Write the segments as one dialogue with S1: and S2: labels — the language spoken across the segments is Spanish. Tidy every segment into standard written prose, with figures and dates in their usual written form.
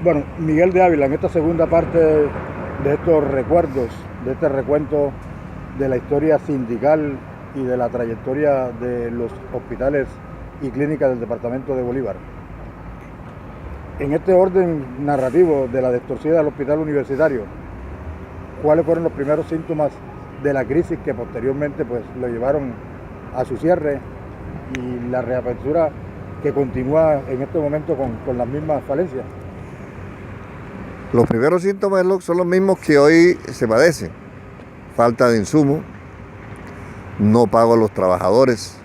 S1: Bueno, Miguel de Ávila, en esta segunda parte de estos recuerdos, de este recuento de la historia sindical y de la trayectoria de los hospitales y clínicas del departamento de Bolívar. En este orden narrativo de la destorsida del hospital universitario, ¿cuáles fueron los primeros síntomas de la crisis que posteriormente pues lo llevaron a su cierre y la reapertura que continúa en este momento con las mismas falencias?
S2: Los primeros síntomas son los mismos que hoy se padecen. Falta de insumos, no pago a los trabajadores,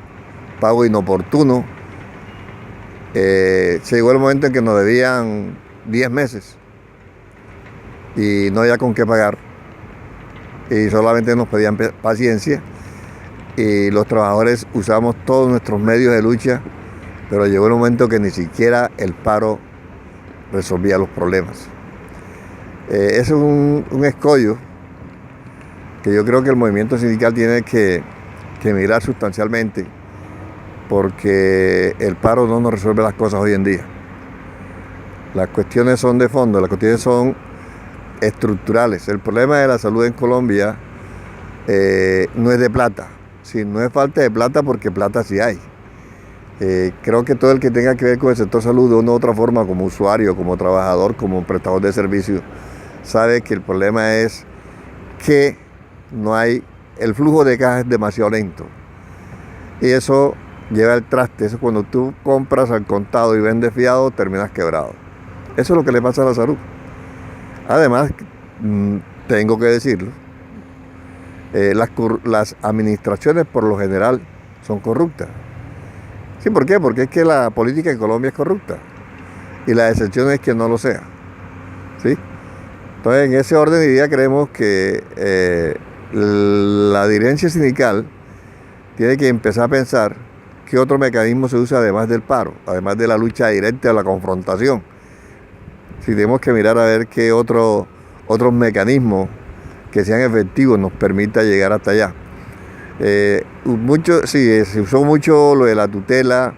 S2: pago inoportuno. Llegó el momento en que nos debían 10 meses y no había con qué pagar. Y solamente nos pedían paciencia y los trabajadores usamos todos nuestros medios de lucha, pero llegó el momento que ni siquiera el paro resolvía los problemas. Ese es un escollo que yo creo que el movimiento sindical tiene que mirar sustancialmente, porque el paro no nos resuelve las cosas hoy en día. Las cuestiones son de fondo, las cuestiones son estructurales. El problema de la salud en Colombia no es de plata, sí, no es falta de plata, porque plata sí hay. Creo que todo el que tenga que ver con el sector salud de una u otra forma, como usuario, como trabajador, como prestador de servicios, sabe que el problema es que no hay, el flujo de caja es demasiado lento. Y eso lleva el traste. Eso, cuando tú compras al contado y vendes fiado, terminas quebrado. Eso es lo que le pasa a la salud. Además, tengo que decirlo, las administraciones por lo general son corruptas. ¿Sí? ¿Por qué? Porque es que la política en Colombia es corrupta y la excepción es que no lo sea. ¿Sí? Entonces, en ese orden de idea creemos que la dirigencia sindical tiene que empezar a pensar qué otro mecanismo se usa además del paro, además de la lucha directa o la confrontación. Si tenemos que mirar a ver qué otros mecanismos que sean efectivos nos permita llegar hasta allá. Se usó mucho lo de la tutela,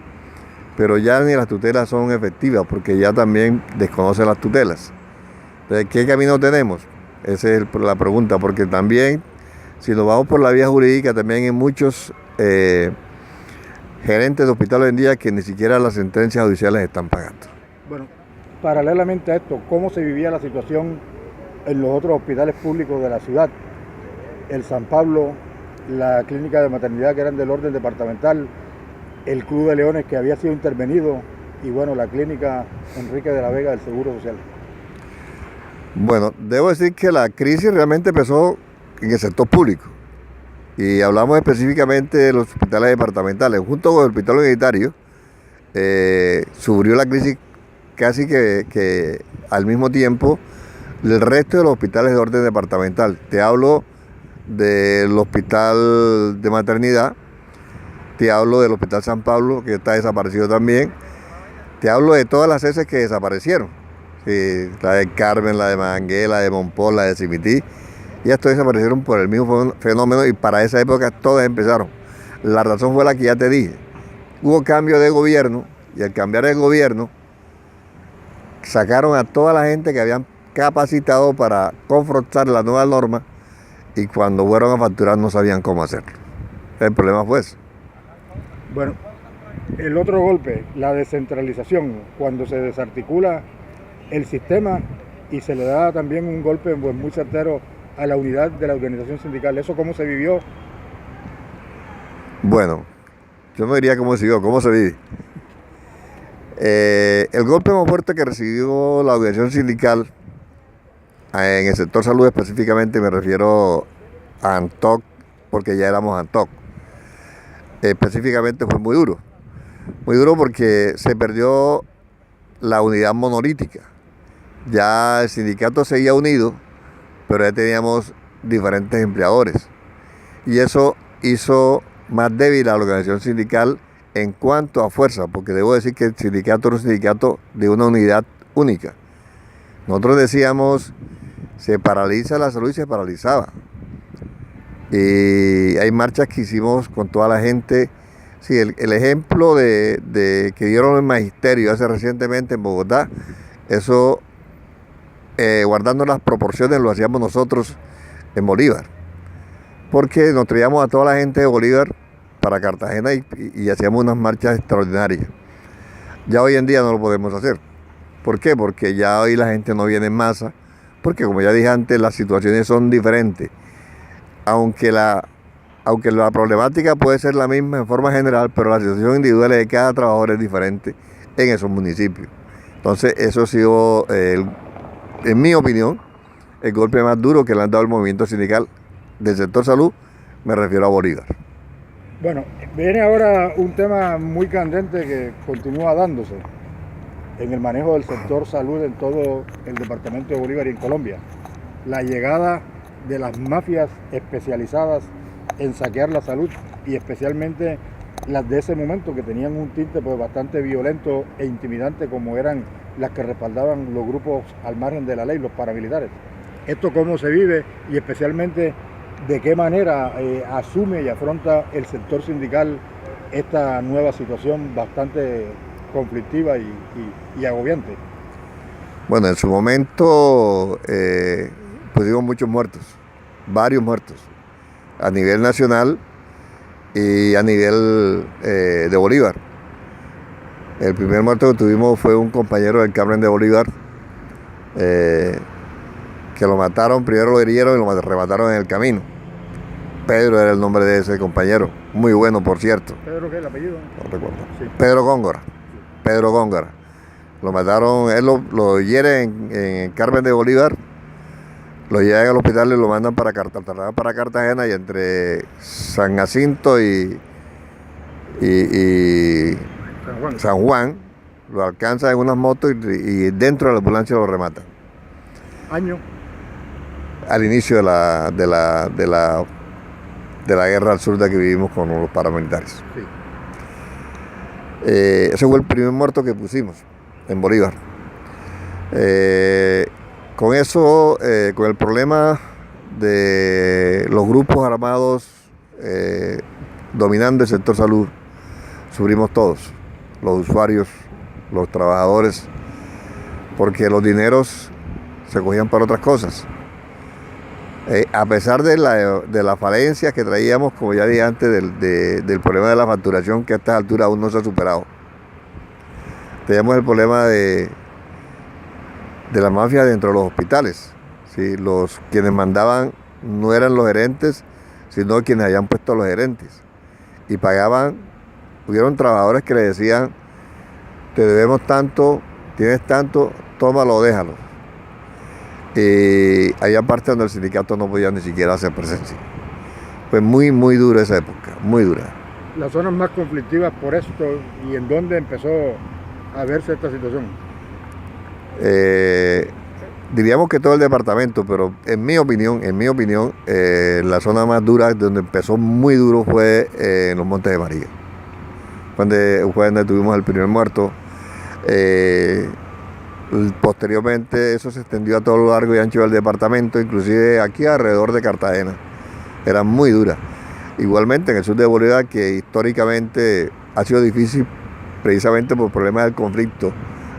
S2: pero ya ni las tutelas son efectivas, porque ya también desconocen las tutelas. Entonces, ¿qué camino tenemos? Esa es la pregunta, porque también, si nos vamos por la vía jurídica, también hay muchos gerentes de hospitales hoy en día que ni siquiera las sentencias judiciales están pagando.
S1: Bueno, paralelamente a esto, ¿cómo se vivía la situación en los otros hospitales públicos de la ciudad? El San Pablo, la clínica de maternidad, que eran del orden departamental, el Club de Leones, que había sido intervenido, y bueno, la clínica Enrique de la Vega del Seguro Social.
S2: Bueno, debo decir que la crisis realmente empezó en el sector público, y hablamos específicamente de los hospitales departamentales. Junto con el hospital universitario, sufrió la crisis casi que al mismo tiempo el resto de los hospitales de orden departamental. Te hablo del hospital de maternidad, te hablo del hospital San Pablo, que está desaparecido también, te hablo de todas las heces que desaparecieron, sí, la de Carmen, la de Mangué, la de Monpós, la de Cimití, y estos desaparecieron por el mismo fenómeno, y para esa época todas empezaron. La razón fue la que ya te dije: hubo cambio de gobierno, y al cambiar el gobierno sacaron a toda la gente que habían capacitado para confrontar la nueva norma, y cuando fueron a facturar no sabían cómo hacerlo. El problema fue eso.
S1: Bueno, el otro golpe, la descentralización, cuando se desarticula el sistema y se le da también un golpe pues, muy certero a la unidad de la organización sindical. ¿Eso cómo se vivió?
S2: Bueno, yo no diría cómo se vivió, cómo se vive. El golpe más fuerte que recibió la organización sindical en el sector salud específicamente, me refiero a ANTOC, porque ya éramos ANTOC. Específicamente fue muy duro porque se perdió la unidad monolítica. Ya el sindicato seguía unido, pero ya teníamos diferentes empleadores, y eso hizo más débil a la organización sindical en cuanto a fuerza, porque debo decir que el sindicato era un sindicato de una unidad única. Nosotros decíamos: se paraliza la salud, y se paralizaba. Y hay marchas que hicimos con toda la gente. Sí, el ejemplo de que dieron el magisterio hace recientemente en Bogotá, eso guardando las proporciones, lo hacíamos nosotros en Bolívar, porque nos traíamos a toda la gente de Bolívar para Cartagena y hacíamos unas marchas extraordinarias. Ya hoy en día no lo podemos hacer. ¿Por qué? Porque ya hoy la gente no viene en masa, porque como ya dije antes, las situaciones son diferentes. Aunque la problemática puede ser la misma en forma general, pero la situación individual de cada trabajador es diferente en esos municipios. Entonces, eso ha sido, en mi opinión, el golpe más duro que le han dado el movimiento sindical del sector salud, me refiero a Bolívar.
S1: Bueno, viene ahora un tema muy candente que continúa dándose en el manejo del sector salud en todo el departamento de Bolívar y en Colombia. La llegada de las mafias especializadas en saquear la salud y especialmente las de ese momento que tenían un tinte pues bastante violento e intimidante como eran las que respaldaban los grupos al margen de la ley, los paramilitares. Esto cómo se vive y especialmente de qué manera asume y afronta el sector sindical esta nueva situación bastante conflictiva y agobiante.
S2: Bueno, en su momento pusimos muchos muertos, varios muertos, a nivel nacional y a nivel de Bolívar. El primer muerto que tuvimos fue un compañero del Carmen de Bolívar, que lo mataron, primero lo hirieron y lo remataron en el camino. Pedro era el nombre de ese compañero, muy bueno por cierto.
S1: ¿Pedro qué? ¿El apellido?
S2: No recuerdo.
S1: Sí.
S2: Pedro Góngora. Pedro Góngora. Lo mataron, él lo hieren en Carmen de Bolívar, lo llevan al hospital y lo mandan para Cartagena y entre San Jacinto y San Juan lo alcanzan en unas motos y dentro de la ambulancia lo rematan.
S1: ¿Año?
S2: Al inicio de la guerra absurda que vivimos con los paramilitares.
S1: Sí.
S2: Ese fue el primer muerto que pusimos en Bolívar. Con eso, con el problema de los grupos armados dominando el sector salud, sufrimos todos, los usuarios, los trabajadores, porque los dineros se cogían para otras cosas. A pesar de la falencia que traíamos, como ya dije antes, del problema de la facturación, que a estas alturas aún no se ha superado. Teníamos el problema de la mafia dentro de los hospitales. ¿Sí? Quienes mandaban no eran los gerentes, sino quienes habían puesto a los gerentes. Y pagaban, hubieron trabajadores que le decían, te debemos tanto, tienes tanto, tómalo, déjalo. Y había partes donde el sindicato no podía ni siquiera hacer presencia. Fue muy, muy dura esa época, muy dura.
S1: Las zonas más conflictivas por esto y en dónde empezó a verse esta situación.
S2: Diríamos que todo el departamento, pero en mi opinión, la zona más dura, donde empezó muy duro, fue en los Montes de María. Fue donde tuvimos el primer muerto. Posteriormente eso se extendió a todo lo largo y ancho del departamento, inclusive aquí alrededor de Cartagena. Era muy dura. Igualmente en el sur de Bolívar, que históricamente ha sido difícil precisamente por problemas del conflicto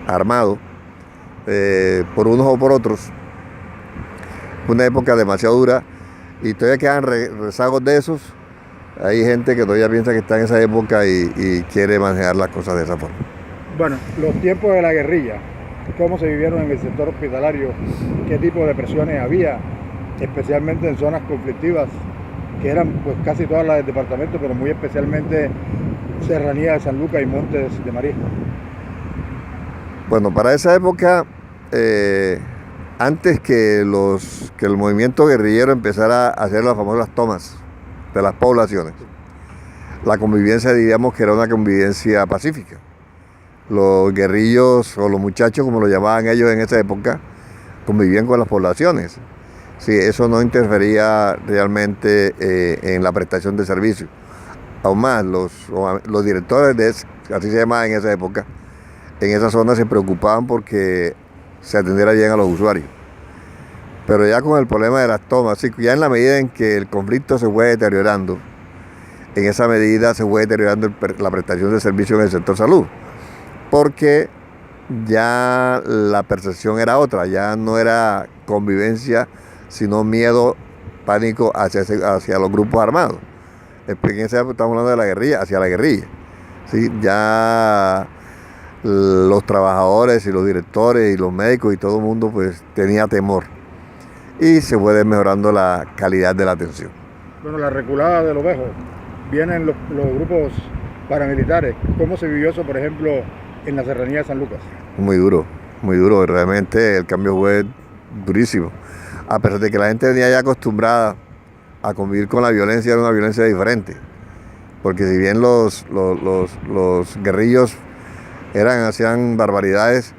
S2: armado, por unos o por otros. Fue una época demasiado dura y todavía quedan rezagos de esos. Hay gente que todavía piensa que está en esa época y quiere manejar las cosas de esa forma.
S1: Bueno, los tiempos de la guerrilla, ¿cómo se vivieron en el sector hospitalario? ¿Qué tipo de presiones había? Especialmente en zonas conflictivas, que eran pues casi todas las del departamento, pero muy especialmente Serranía de San Lucas y Montes de María.
S2: Bueno, para esa época, antes que el movimiento guerrillero empezara a hacer las famosas tomas de las poblaciones, la convivencia, diríamos que era una convivencia pacífica. Los guerrillos o los muchachos, como lo llamaban ellos en esa época, convivían con las poblaciones. Sí, eso no interfería realmente en la prestación de servicios. Aún más, los directores así se llamaba en esa época, en esa zona se preocupaban porque se atendiera bien a los usuarios. Pero ya con el problema de las tomas, sí, ya en la medida en que el conflicto se fue deteriorando, en esa medida se fue deteriorando la prestación de servicios en el sector salud. Porque ya la percepción era otra, ya no era convivencia, sino miedo, pánico hacia los grupos armados. En esa época estamos hablando de la guerrilla, hacia la guerrilla. ¿Sí? Ya los trabajadores y los directores y los médicos y todo el mundo pues tenía temor. Y se fue mejorando la calidad de la atención.
S1: Bueno, la reculada de los Ovejos, vienen los grupos paramilitares. ¿Cómo se vivió eso, por ejemplo, en la serranía de San Lucas?
S2: Muy duro. Realmente el cambio fue durísimo. A pesar de que la gente venía ya acostumbrada a convivir con la violencia, era una violencia diferente. Porque si bien los guerrillos hacían barbaridades,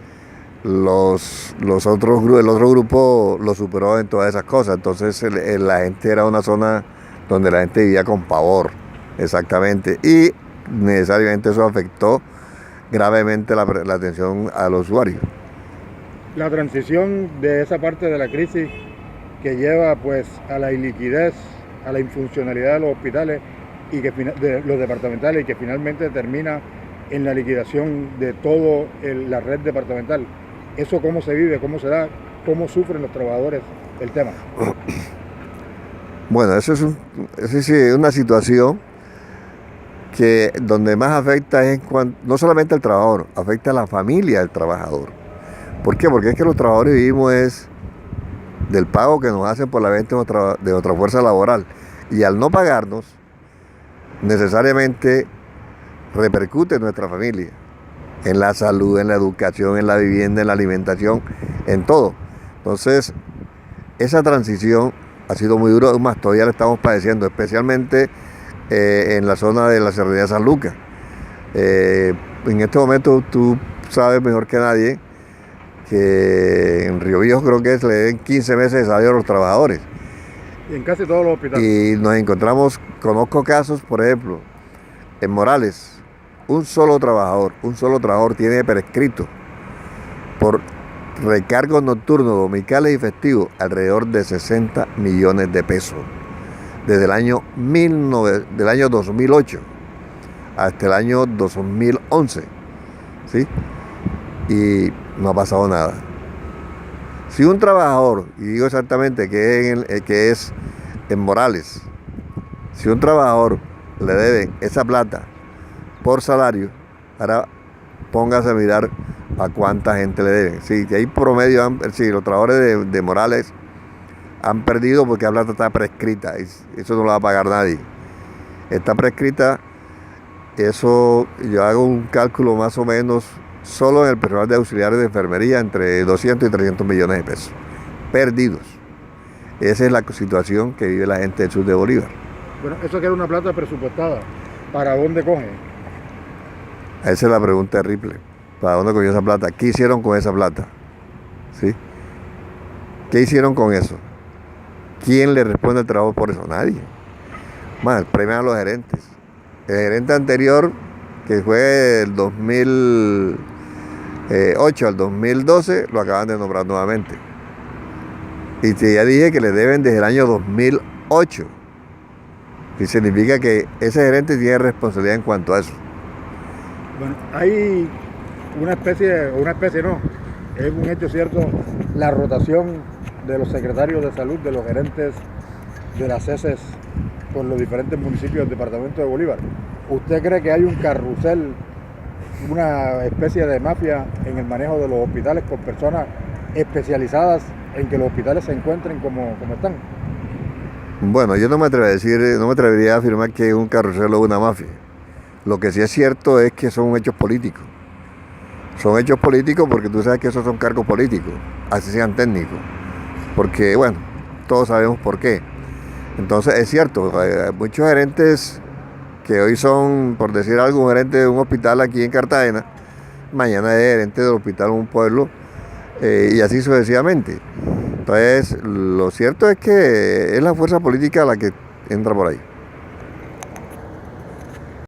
S2: el otro grupo lo superó en todas esas cosas. Entonces la gente era una zona donde la gente vivía con pavor, exactamente. Y necesariamente eso afectó gravemente la atención a los usuarios. La transición de esa parte de la crisis que lleva pues a la iliquidez, a la infuncionalidad de los hospitales y de los departamentales, y que finalmente termina en la liquidación de toda la red departamental. ¿Eso cómo se vive, cómo se da, cómo sufren los trabajadores el tema? Bueno, eso es una situación que donde más afecta es no solamente al trabajador, afecta a la familia del trabajador. ¿Por qué? Porque es que los trabajadores vivimos del pago que nos hacen por la venta de nuestra fuerza laboral. Y al no pagarnos, necesariamente repercute en nuestra familia, en la salud, en la educación, en la vivienda, en la alimentación, en todo. Entonces, esa transición ha sido muy dura, más todavía la estamos padeciendo, especialmente en la zona de la serranía de San Lucas. En este momento tú sabes mejor que nadie que en Río Viejo creo que le den 15 meses de salario a los trabajadores. Y en casi todos los hospitales. Y nos encontramos, conozco casos, por ejemplo, en Morales, un solo trabajador tiene prescrito por recargos nocturnos, dominicales y festivos alrededor de 60 millones de pesos. Desde el año 2008 hasta el año 2011, ¿sí? Y no ha pasado nada. Si un trabajador, y digo exactamente que es en Morales, si un trabajador le deben esa plata por salario, ahora póngase a mirar a cuánta gente le deben. Sí, que hay promedio, los trabajadores de Morales han perdido porque la plata está prescrita, y eso no lo va a pagar nadie. Está prescrita, eso yo hago un cálculo más o menos, solo en el personal de auxiliares de enfermería, entre 200 y 300 millones de pesos perdidos. Esa es la situación que vive la gente del sur de Bolívar. Bueno, eso que era una plata presupuestada, ¿para dónde coge? Esa es la pregunta terrible. ¿Para dónde cogió esa plata? ¿Qué hicieron con esa plata? ¿Sí? ¿Qué hicieron con eso? ¿Quién le responde al trabajo por eso? Nadie. Más, premian a los gerentes. El gerente anterior, que fue del 2008 al 2012, lo acaban de nombrar nuevamente. Y ya dije que le deben desde el año 2008. Y significa que ese gerente tiene responsabilidad en cuanto a eso. Bueno, hay es un hecho cierto, la rotación de los secretarios de salud, de los gerentes de las CESES por los diferentes municipios del departamento de Bolívar. ¿Usted cree que hay un carrusel, una especie de mafia en el manejo de los hospitales con personas especializadas en que los hospitales se encuentren como están? Bueno, yo no me atrevería a afirmar que es un carrusel o una mafia. Lo que sí es cierto es que son hechos políticos. Son hechos políticos porque tú sabes que esos son cargos políticos, así sean técnicos. Porque, bueno, todos sabemos por qué. Entonces, es cierto, hay muchos gerentes que hoy son, por decir algo, un gerente de un hospital aquí en Cartagena, mañana es gerente del hospital en un pueblo, y así sucesivamente. Entonces, lo cierto es que es la fuerza política la que entra por ahí.